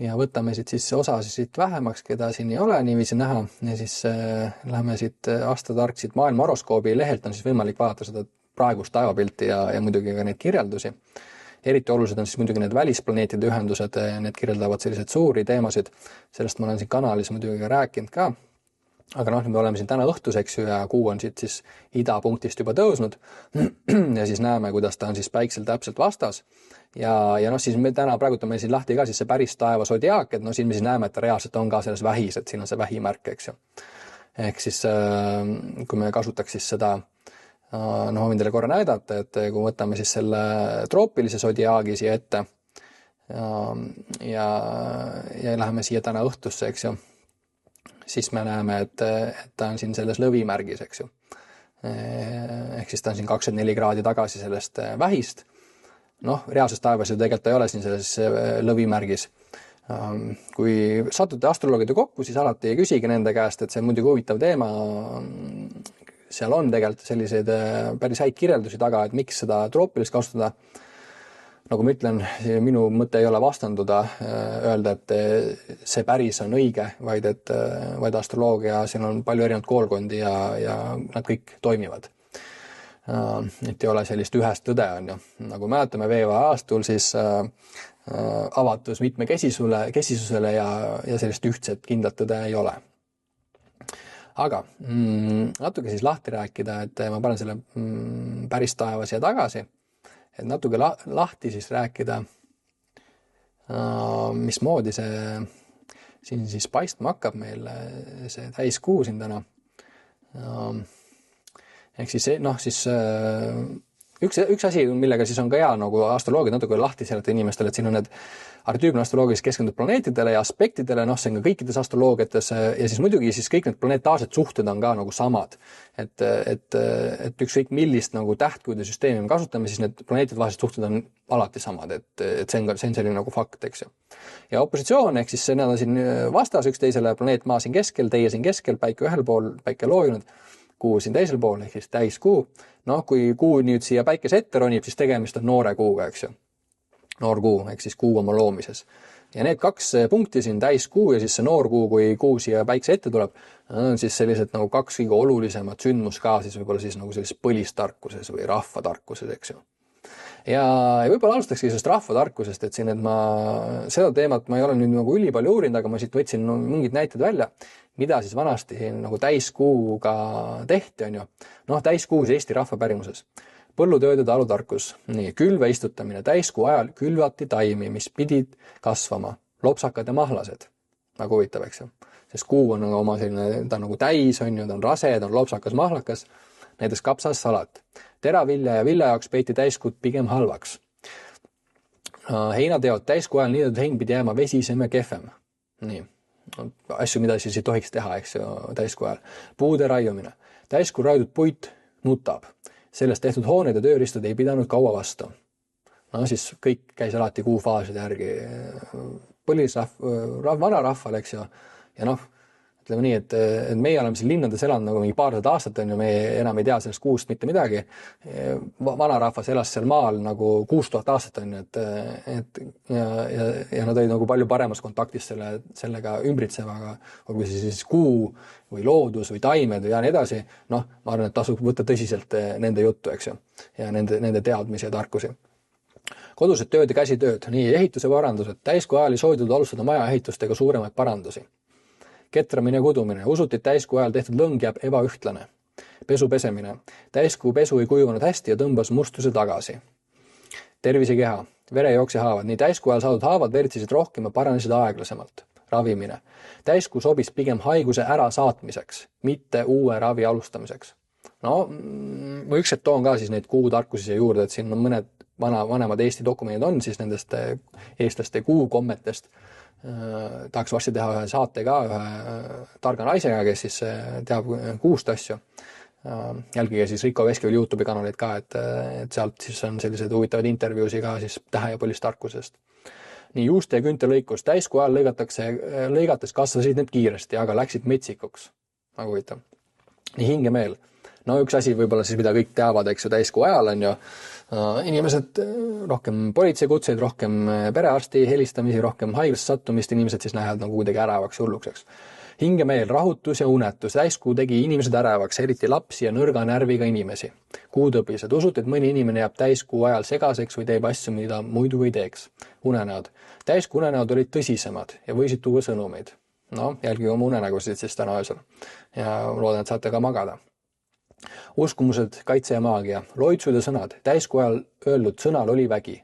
S1: ja võtame siis osa siit vähemaks, keda siin ei ole niiviisi näha, ja siis läheme siit aastatark siit maailma horoskoobi lehelt on siis võimalik vaadata seda praegust taevapilti ja muidugi ka neid kirjeldusi. Eriti olulised on siis muidugi need välisplaneetide ühendused, need kirjeldavad selliseid suuri teemasid, sellest ma olen siin kanalis muidugi ka rääkinud ka. Aga me oleme siin täna õhtus, eks ju, ja kuu on siit siis idapunktist juba tõusnud ja siis näeme, kuidas ta on siis päiksel täpselt vastas. Ja siis me täna praegutame siin lahti ka siis see päris taeva sodiaak, et siin me siis näeme, et ta reaalselt on ka selles vähis, et siin on see vähimärk, eks ju. Ehk siis, kui me kasutaks siis seda, ma võin teile korra näidata, et kui võtame siis selle troopilise sodiaagi siia ette ja läheme siia täna õhtusse, eks ju, siis me näeme, et ta on siin selles lõvimärgis, eks ju. Ehk siis ta on siin 24 kraadi tagasi sellest vähist. Reaalses taevas ju tegelikult ei ole siin selles lõvimärgis. Kui satute astroloogide kokku, siis alati ei küsigi nende käest, et see on muidugi huvitav teema. Seal on tegelikult selliseid päris häid kirjeldusi taga, et miks seda troopilist kasutada. Nagu ma ütlen, minu mõte ei ole vastanduda, öelda, et see päris on õige, vaid astroloogia, siin on palju erinevat koolkondi ja nad kõik toimivad. Et ei ole sellist ühest tõde, on ju. Nagu mäletame veevaja ajastul, siis avatus mitmekesisusele ja sellist ühtset kindlat tõde ei ole. Aga natuke siis lahti rääkida, et ma panen selle päris taeva siia tagasi, et natuke lahti siis rääkida, mismoodi see siin siis paistma hakkab meil see täiskuu siin täna. Ehk siis, üks asi, millega siis on ka hea nagu astroloogid natuke lahti seletada inimestele, et siin on need arhetüüpne astroloogias keskendub planeetidele ja aspektidele, see on ka kõikides astroloogiates ja siis muidugi siis kõik need planetaarsed suhted on ka nagu samad. Et ükskõik millist nagu tähtkujude süsteemi me kasutame, siis need planeetide vahelised suhted on alati samad, et see on selline nagu fakt, eks ju. Ja opositsioon, ehk siis need on siin vastas üksteisele, planeet maa siin keskel, teie siin keskel, päike ühel pool, päike loojunud, kuu siin teisel pool, ehk siis täiskuu. Kui kuu nüüd siia päikese ette ronib, siis tegemist on noore kuuga, eks ju. Noor kuu, ehk siis kuu oma loomises. Ja need kaks punkti siin, täiskuu ja siis see noor kuu, kui kuu siia päikese ette tuleb, on siis sellised nagu kaks kõige olulisemat sündmus ka siis võib-olla siis nagu sellises põlistarkuses või rahvatarkuses, eks ju. Ja võib-olla alustakski sellest rahvatarkusest, et siin, et seda teemat ma ei ole nüüd nagu ülipalju uurinud, aga ma siit võtsin mingid näited välja, mida siis vanasti nagu täiskuuga tehti, on ju. Täiskuus Eesti rahva pärimuses. Põllutööde talutarkus, külve istutamine, täiskuu ajal külvati taimi, mis pidid kasvama, lopsakad ja mahlased. Nagu huvitav, eks ju. Sest kuu on oma selline, ta on nagu täis, on ju, ta on rase, ta on lopsakas, mahlakas, näiteks kapsas, salat. Teravilja ja vilja jaoks peeti täiskuud pigem halvaks. Heinateod täiskuu ajal niidetud hein pidi jääma vesisem ja kehvem. Nii. Asju, mida siis ei tohiks teha, eks ju, täiskuu ajal. Puude raiumine. Täiskuu raiudud puit nutab. Sellest tehtud hooned ja tööristud ei pidanud kaua vastu. Siis kõik käis alati kuufaaside järgi vanarahval, eks ju. Ja ütleme nii, et meie oleme siin linnades elanud nagu mingi paarsada aastat, on ju, me enam ei tea sellest kuust mitte midagi. Vanarahvas elas seal maal nagu 6000 aastat, on ju, ja nad olid nagu palju paremas kontaktis sellega ümbritsevaga, olgu siis kuu või loodus või taimed ja nii edasi. Ma arvan, et tasub võtta tõsiselt nende juttu, eks ju, ja nende teadmisi ja tarkusi. Kodused tööd ja käsitööd, nii ehituse parandused, täiskuu ajal ei soovitud alustada maja ehitustega suuremaid parandusi. Ketramine ja kudumine, usuti, et täiskuu ajal tehtud lõng jääb ebaühtlane. Pesu pesemine, täiskuu pesu ei kuivanud hästi ja tõmbas mustuse tagasi. Tervisekeha, verejooksjahaavad, nii täiskuu ajal saadud haavad vertsisid rohkem ja paranesid aeglasemalt. Ravimine, täiskuu sobis pigem haiguse ära saatmiseks, mitte uue ravi alustamiseks. Ma ükselt toon ka siis neid kuutarkusi siia juurde, et siin on mõned vanemad Eesti dokumendid on siis nendest eestlaste kuukommetest. Tahaks varsti teha ühe saate ka ühe targa naisega, kes siis teab kuust asju. Jälgige siis Rico Veskiväli YouTube'i kanaleid ka, et sealt siis on sellised huvitavad intervjuusi ka siis tähe ja põlistarkusest. Nii juuste ja küntelõikus. Täiskuu ajal lõigates kasvasid need kiiresti, aga läksid metsikuks. Nagu huvitav. Nii hingemeel. Üks asi võib-olla siis, mida kõik teavad, eks ju, täiskuu ajal on ju inimesed rohkem politseikutseid, rohkem perearsti helistamisi, rohkem haiglasse sattumist, inimesed siis lähevad nagu kuidagi äravaks ja hullukseks. Hingemeel, rahutus ja unetus. Täiskuu tegi inimesed äravaks, eriti lapsi ja nõrga närviga inimesi. Kuutõbised. Usut, et mõni inimene jääb täiskuu ajal segaseks või teeb asju, mida muidu ei teeks. Unenäod. Täiskuu unenäod olid tõsisemad ja võisid tuua sõnumeid. Jälgige oma unenägusid siis täna öösel ja loodan, et saate ka magada. Uskumused, kaitse ja maagia, loitsud ja sõnad, täiskuu ajal öeldud sõnal oli vägi,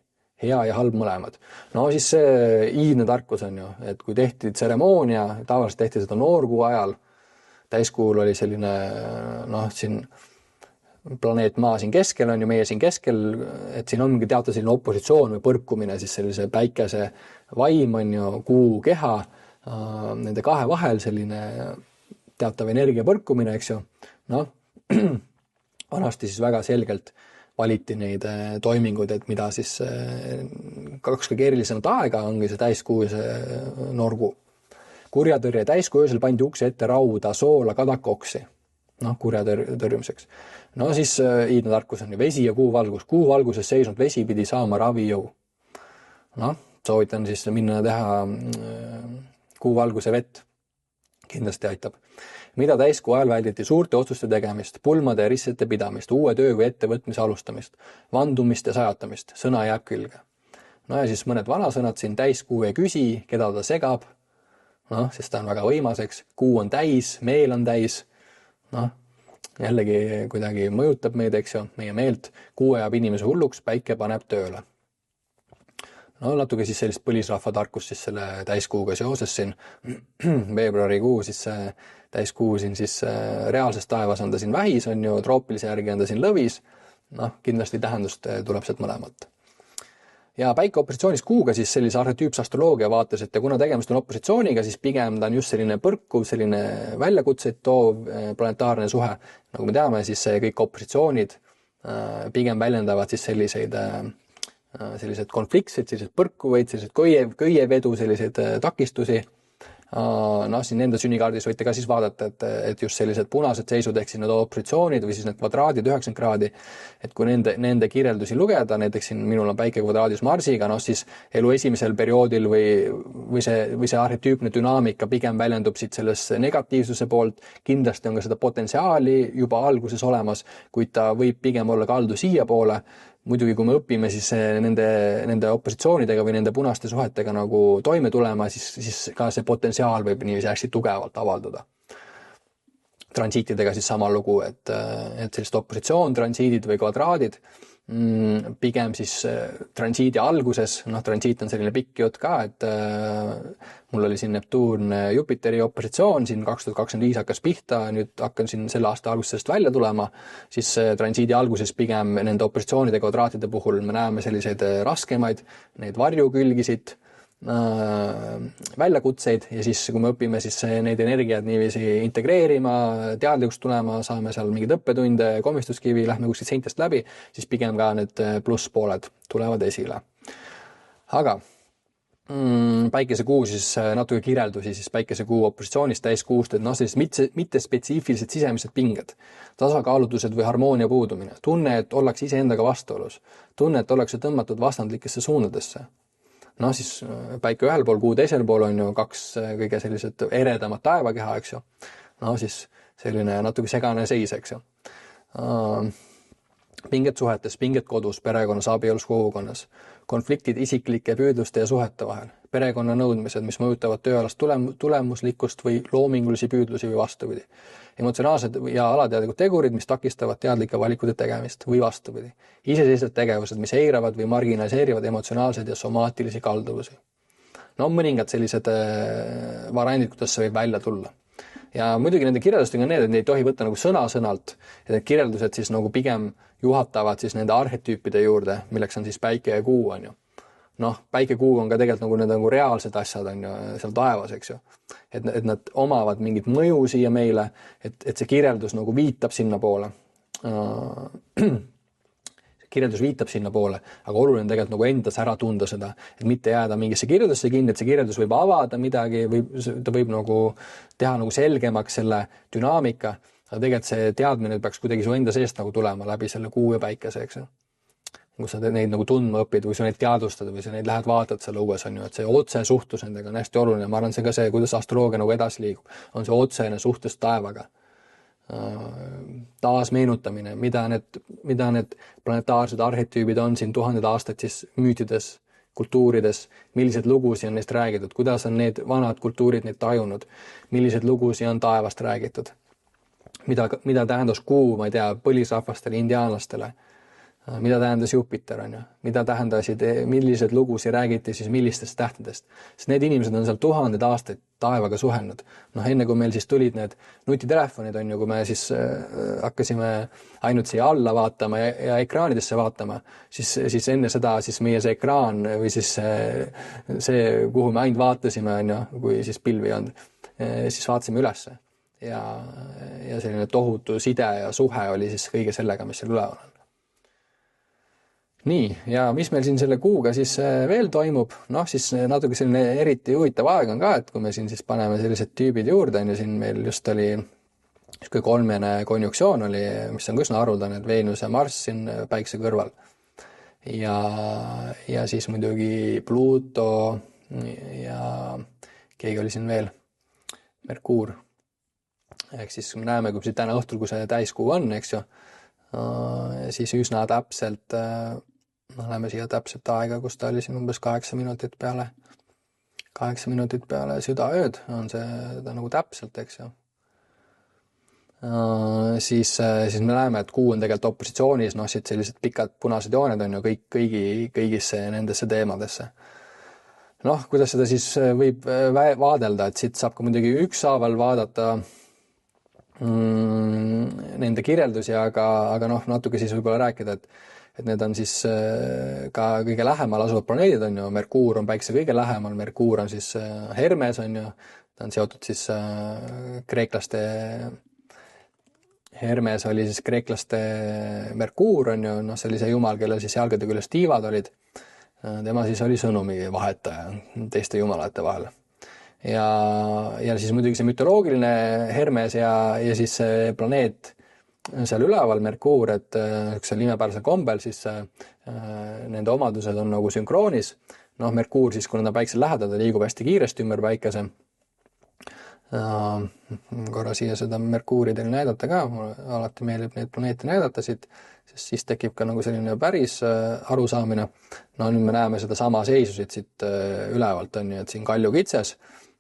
S1: hea ja halb mõlemad. Siis see iidne tarkus on ju, et kui tehti tseremoonia, tavaliselt tehti seda noorkuu ajal, täiskuul oli selline, siin planeet maa siin keskel on ju, meie siin keskel, et siin ongi teata selline opositsioon või põrkumine, siis sellise päikese vaim on ju, kuu keha, nende kahe vahel selline teatav energia põrkumine, eks ju, vanasti siis väga selgelt valiti neid toiminguid, et mida siis kaks kõige erilisemat aega ongi see täiskuu ja see norgu. Kurjatõrje täiskuu öösel pandi ukse ette rauda, soola, kadakoksi, kurja tõrjumiseks. No siis iidne tarkus on ju vesi ja kuuvalgus. Kuuvalguses seisnud vesi pidi saama ravijõu. Soovitan siis minna teha kuuvalguse vett. Kindlasti aitab. Mida täiskuu ajal välditi suurte otsuste tegemist, pulmade ja rissete pidamist, uue töö või ettevõtmise alustamist, vandumist ja sajatamist, sõna jääb külge. Ja siis mõned vanasõnad siin, täiskuu ei küsi, keda ta segab, sest ta on väga võimas, eks, kuu on täis, meel on täis, jällegi kuidagi mõjutab meid, eks ju, meie meelt, kuu ajab inimese hulluks, päike paneb tööle. Natuke siis sellist põlisrahva tarkust siis selle täiskuuga seoses siin veebruarikuu siis täiskuu siin siis reaalses taevas on ta siin vähis, on ju, troopilise järgi on ta siin lõvis, kindlasti tähendust tuleb sealt mõlemat. Ja päike opositsioonis kuuga siis sellise arhetüüpse astroloogia vaates, et kuna tegemist on opositsiooniga, siis pigem ta on just selline põrkuv, selline väljakutseid toov planetaarne suhe. Nagu me teame, siis kõik opositsioonid pigem väljendavad siis sellised konfliktsid, sellised põrkuvaid, sellised köievedu, sellised takistusi. Siin nende sünnikaardis võite ka siis vaadata, et just sellised punased seisud ehk siis need opositsioonid või siis need kvadraadid 90 kraadi, et kui nende kirjeldusi lugeda, näiteks siin minul on päike kvadraadis Marsiga, siis elu esimesel perioodil või see arhetüüpne dünaamika pigem väljendub siit selles negatiivsuse poolt, kindlasti on ka seda potentsiaali juba alguses olemas, kuid ta võib pigem olla kaldu siia poole. Muidugi, kui me õpime siis nende opositsioonidega või nende punaste suhetega nagu toime tulema, siis ka see potentsiaal võib niiviisi hästi tugevalt avaldada. Transiitidega siis sama lugu, et sellist opositsioon, transiidid või kvadraadid, pigem siis transiidi alguses, transiit on selline pikk jutt ka, et mul oli siin Neptuun Jupiteri opositsioon, siin 2025 hakkas pihta, nüüd hakkan siin selle aasta algusest välja tulema, siis transiidi alguses pigem nende opositsioonide kvadraatide puhul me näeme selliseid raskemaid, neid varjukülgisid, väljakutseid ja siis kui me õpime siis neid energiat niiviisi integreerima, teadlikust tulema, saame seal mingid õppetunde, komistuskivi, lähme kuskilt seintest läbi, siis pigem ka need plusspooled tulevad esile. Aga päikesekuu siis natuke kirjeldusi siis päikesekuu opositsioonist täiskuust, et sellised mitte spetsiifilised sisemised pinged, tasakaalutused või harmoonia puudumine, tunne, et ollakse iseendaga vastuolus, tunne, et ollakse tõmmatud vastandlikesse suundadesse. Siis päike ühel pool, kuu teisel pool on ju kaks kõige sellised eredamat taevakeha, eks ju. Siis selline natuke segane seis, eks ju. Pinged suhetes, pinged kodus, perekonnas, abielus, kogukonnas. Konfliktid isiklike püüdluste ja suhete vahel. Perekonna nõudmised, mis mõjutavad tööalast tulemuslikkust või loomingulisi püüdlusi või vastupidi. Emotsionaalsed ja alateadlikud tegurid, mis takistavad teadlike valikute tegemist või vastupidi. Iseseisvad tegevused, mis eiravad või marginaliseerivad emotsionaalseid ja somaatilisi kalduvusi. Mõningad sellised variandid, kuidas see võib välja tulla. Ja muidugi nende kirjeldustega on need, et neid ei tohi võtta nagu sõna-sõnalt. Ja need kirjeldused siis nagu pigem juhatavad siis nende arhetüüpide juurde, milleks on siis päike ja kuu, on ju. Päike kuu on ka tegelikult nagu need reaalsed asjad on ju seal taevas, eks ju. Et nad omavad mingit mõju siia meile, et see kirjeldus nagu viitab sinna poole. Kirjeldus viitab sinna poole, aga oluline tegelikult nagu endas ära tunda seda, et mitte jääda mingisse kirjeldusse kinni, et see kirjeldus võib avada midagi, ta võib nagu teha nagu selgemaks selle dünaamika, aga tegelikult see teadmine peaks kuidagi su enda seest nagu tulema läbi selle kuu ja päikese, eks ju. Kus sa neid nagu tundma õpid või sa neid teadvustad või sa neid lähed vaatad selle uues on ju, et see otse suhtlus nendega on hästi oluline. Ma arvan, see ka see, kuidas astroloogia nagu edasi liigub, on see otsene suhtlus taevaga. Taas meenutamine, mida need planetaarsed arhetüübid on siin tuhanded aastaid siis müütides, kultuurides, millised lugusi on neist räägitud, kuidas on need vanad kultuurid neid tajunud, millised lugusi on taevast räägitud, mida tähendas kuu, ma ei tea, põlisrahvastele, indiaanlastele, mida tähendas Jupiter, on ju, mida tähendasid, millised lugusi räägiti siis millistest tähtedest. Sest need inimesed on seal tuhanded aastaid taevaga suhelnud. Enne kui meil siis tulid need nutitelefonid, on ju, kui me siis hakkasime ainult siia alla vaatama ja ekraanidesse vaatama, siis enne seda siis meie see ekraan või siis see, kuhu me ainult vaatasime, on ju, kui siis pilvi on, siis vaatasime ülesse. Ja selline tohutu side ja suhe oli siis kõige sellega, mis seal üleval on. Nii, ja mis meil siin selle kuuga siis veel toimub, noh siis natuke selline eriti huvitav aeg on ka, et kui me siin siis paneme sellised tüübid juurde, on ju siin meil just oli kui kolmene konjunktsioon oli, mis on üsna haruldane, et Veenus ja Marss siin päikse kõrval. Ja siis muidugi Pluto ja keegi oli siin veel, Merkuur. Ehk siis me näeme, kui täna õhtul, kui see täiskuu on, eks ju, siis üsna täpselt, näeme siia täpselt aega, kus ta oli siin umbes 8 minutit peale südaööd on see ta nagu täpselt, eks ju. Siis me näeme, et kuu on tegelikult opositsioonis, noh, siit sellised pikad punased jooned on ju kõigisse nendesse teemadesse. Noh, kuidas seda siis võib vaadelda, et siit saab ka muidugi ükshaaval vaadata nende kirjeldusi, aga noh, natuke siis võib-olla rääkida, et need on siis ka kõige lähemal asuvad planeedid on ju, Merkuur on päikse kõige lähemal, Merkuur on siis Hermes on ju, ta on seotud siis Hermes oli siis kreeklaste Merkuur on ju, noh see oli see jumal, kellel siis jalgade küljes tiivad olid, tema siis oli sõnumi vahetaja teiste jumalate vahel. Ja siis muidugi see mütoloogiline Hermes ja siis see planeet seal üleval, Merkuur, et seal imepärasel kombel siis nende omadused on nagu sünkroonis. Noh, Merkuur siis, kui nad on päiksel lähedal, ta liigub hästi kiiresti ümber päikese. Korra siia seda Merkuuri teil näidata ka, alati meeldib neid planeete näidata siit, sest siis tekib ka nagu selline päris arusaamine. No nüüd me näeme seda sama seisu siit ülevalt on ju, et siin Kalju kitses.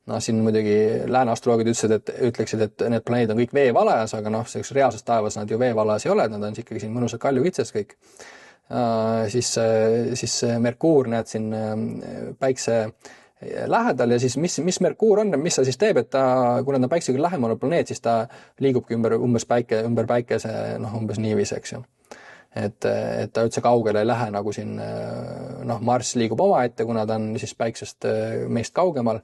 S1: No siin muidugi lääne astroloogid ütleksid, et need planeedid on kõik veevalajas, aga noh, selleks reaalses taevas nad ju veevalajas ei ole, nad on ikkagi siin mõnusad Kalju kitses kõik. Siis Merkuur näed siin päikse lähedal ja siis mis Merkuur on, mis ta siis teeb, et ta, kui nad on päiksega lähemal planeet, siis ta liigubki ümber päikese, noh, umbes niivis, eks ju. Et ta üldse kaugele ei lähe, nagu siin, noh, Marss liigub omaette, kuna ta on siis päiksest meist kaugemal.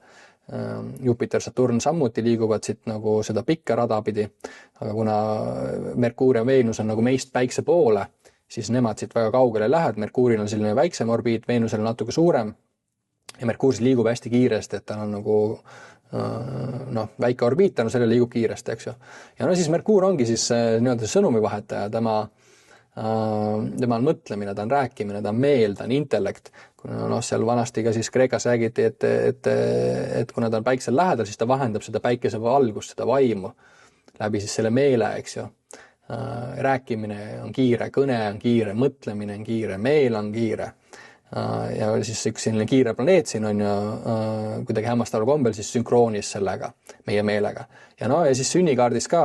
S1: Jupiter, Saturn samuti liiguvad siit nagu seda pikka rada pidi, aga kuna Merkuur ja Veenus on nagu meist päikse poole, siis nemad siit väga kaugele ei lähe, et Merkuuril on selline väiksem orbiit, Veenusel on natuke suurem ja Merkuur siis liigub hästi kiiresti, et tal on nagu noh, väike orbiit, selle liigub kiiresti, eks ju. Ja no siis Merkuur ongi siis nii-öelda sõnumivahetaja, tema on mõtlemine, ta on rääkimine, ta on meel, ta on intellekt. Kuna noh, seal vanasti ka siis Kreekas räägiti, et kuna ta on päiksel lähedal, siis ta vahendab seda päikese valgust, seda vaimu läbi siis selle meele, eks ju. Rääkimine on kiire, kõne on kiire, mõtlemine on kiire, meel on kiire. Ja siis üks selline kiire planeet siin on ju kuidagi hämmastaval kombel siis sünkroonis sellega, meie meelega. Ja no ja siis sünnikaardis ka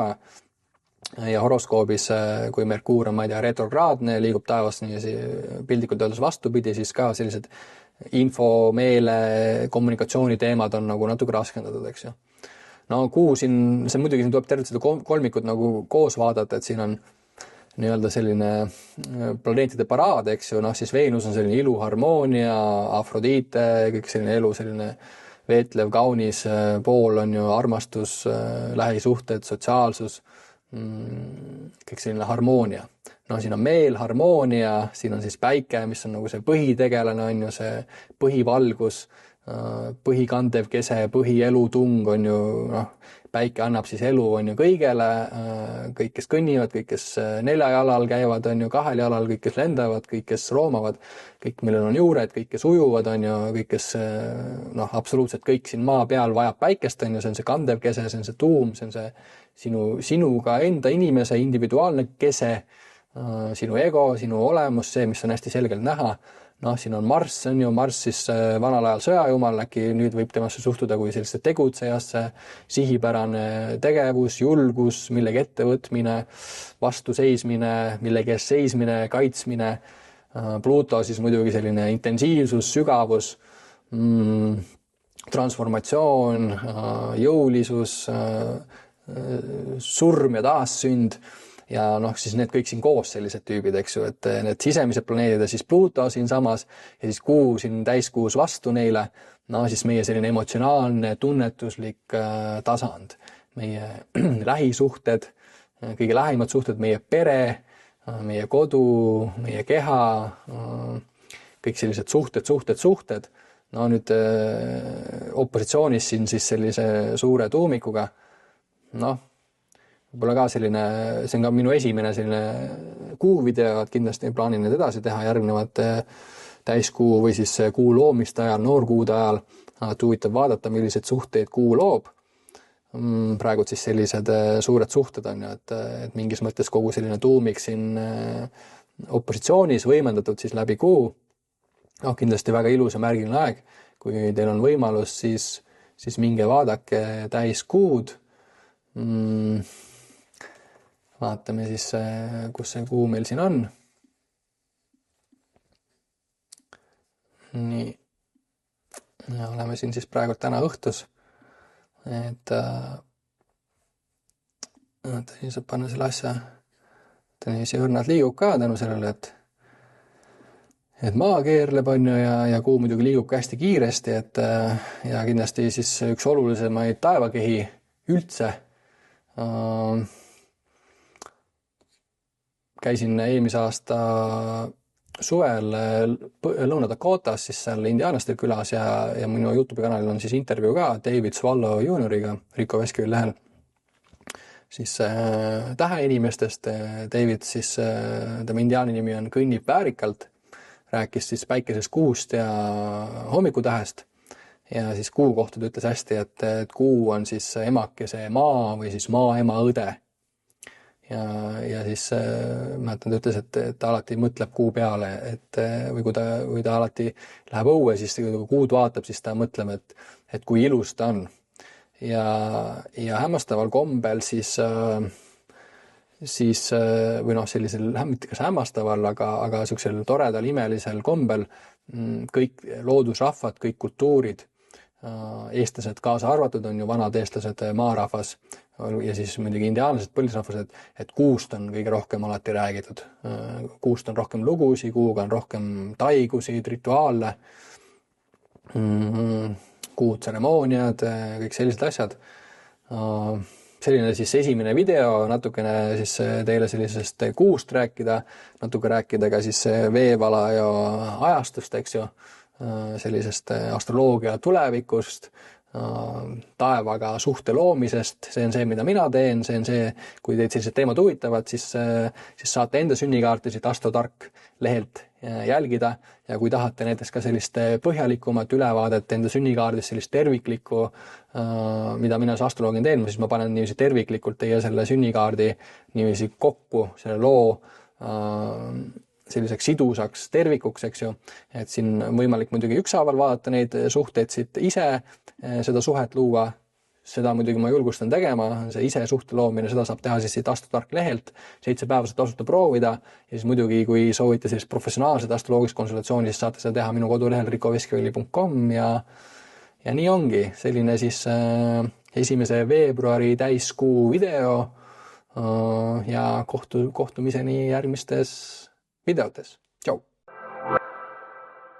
S1: ja horoskoobis, kui Merkuur on, ma ei tea, retrokraadne, liigub taevas nii pildikult öeldes vastupidi, siis ka sellised info, meele, kommunikatsiooni teemad on nagu natuke raskendatud, eks ju. No kuu siin, see muidugi siin tuleb tervet seda kolmikut nagu koos vaadata, et siin on nii-öelda selline planeetide paraad, eks ju, noh siis Veenus on selline ilu, harmoonia, Afrodite, kõik selline elu, selline veetlev, kaunis pool on ju armastus, lähisuhted, sotsiaalsus, kõik selline harmoonia. No siin on meel, harmoonia, siin on siis päike, mis on nagu see põhitegelane, on ju see põhivalgus, põhikandev kese, põhielutung on ju, noh, päike annab siis elu on ju kõigele, kõik, kes kõnnivad, kõik, kes 4 jalal käivad, on ju 2 jalal, kõik, kes lendavad, kõik, kes roomavad, kõik, millel on juured, kõik, kes ujuvad, on ju, kõik, kes noh, absoluutselt kõik siin maa peal vajab päikest, on ju, see on see kandev kese, see on see tuum, see on see sinuga enda inimese individuaalne kese, sinu ego, sinu olemus, see, mis on hästi selgelt näha. Noh, siin on Marss, on ju, Marss siis vanal ajal sõjajumal, äkki nüüd võib temasse suhtuda kui selliste tegutsejasse, sihipärane tegevus, julgus, millegi ettevõtmine, vastuseismine, millegi eest seismine, kaitsmine. Pluto siis muidugi selline intensiivsus, sügavus, transformatsioon, jõulisus, surm ja taassünd ja noh, siis need kõik siin koos sellised tüübid, eks ju, et need sisemised planeedid ja siis Pluto siin samas ja siis kuu siin täiskuus vastu neile, no siis meie selline emotsionaalne, tunnetuslik tasand, meie lähisuhted, kõige lähimad suhted, meie pere, meie kodu, meie keha, kõik sellised suhted. No nüüd opositsioonis siin siis sellise suure tuumikuga, noh, võib-olla ka selline, see on ka minu esimene selline kuuvideo, et kindlasti plaanin need edasi teha järgnevate täiskuu või siis kuu loomiste ajal, noorkuude ajal, et huvitav vaadata, milliseid suhteid kuu loob. Praegu siis sellised suured suhted on ju, et mingis mõttes kogu selline tuumik siin opositsioonis võimendatud siis läbi kuu. Kindlasti väga ilus ja märgiline aeg, kui teil on võimalus, siis minge vaadake täiskuud. Vaatame siis, kus see kuu meil siin on. Nii, ja oleme siin siis praegu täna õhtus, et siin saab panna selle asja, niiviisi õrnad liigub ka tänu sellele, et maa keerleb on ju ja kuu muidugi liigub hästi kiiresti, ja kindlasti siis üks olulisemaid taevakehi üldse. Käisin eelmise aasta suvel Lõuna-Dakotas siis seal indiaanlaste külas ja minu YouTube kanalil on siis intervjuu ka David Swallow Junioriga Rico Veskiveli lehel. Siis täheinimestest David siis, tema indiaani nimi on Kõnnib väärikalt, rääkis siis päikesest kuust ja hommikutähest ja siis kuu kohta ta ütles hästi, et kuu on siis emakese maa või siis maa ema õde. Ja siis mäletan, ta ütles, et ta alati mõtleb kuu peale, või kui ta alati läheb õue, siis kui kuud vaatab, siis ta mõtleb, et kui ilus ta on. Ja hämmastaval kombel siis või noh, sellisel, mitte kas hämmastaval, aga sellisel toredal, imelisel kombel kõik loodusrahvad, kõik kultuurid, eestlased kaasa arvatud on ju vanad eestlased, maarahvas ja siis muidugi indiaanlased, põlisrahvased, et kuust on kõige rohkem alati räägitud. Kuust on rohkem lugusi, kuuga on rohkem taigusid, rituaale, kuutseremooniad, kõik sellised asjad. Selline siis esimene video, natukene siis teile sellisest kuust rääkida, natuke rääkida ka siis veevala ja ajastust, eks ju, sellisest astroloogia tulevikust, taevaga suhte loomisest, see on see, mida mina teen, see on see, kui teid sellised teemad huvitavad, siis saate enda sünnikaarti siit Astrotark lehelt jälgida ja kui tahate näiteks ka sellist põhjalikumat ülevaadet enda sünnikaardist, sellist terviklikku, mida mina astroloogina teen, siis ma panen niiviisi terviklikult teie selle sünnikaardi niiviisi kokku, selle loo selliseks sidusaks tervikuks, eks ju, et siin on võimalik muidugi ükshaaval vaadata neid suhteid siit ise, seda suhet luua, seda muidugi ma julgustan tegema, see ise suhte loomine, seda saab teha siis siit Astrotark lehelt, 7 päeva saab tasuta proovida ja siis muidugi, kui soovite sellist professionaalset astroloogist konsultatsiooni, siis saate seda teha minu kodulehel ricoveskiveli.com ja nii ongi selline siis 1. veebruari täiskuu video ja kohtumiseni järgmistes videotes. Tšau!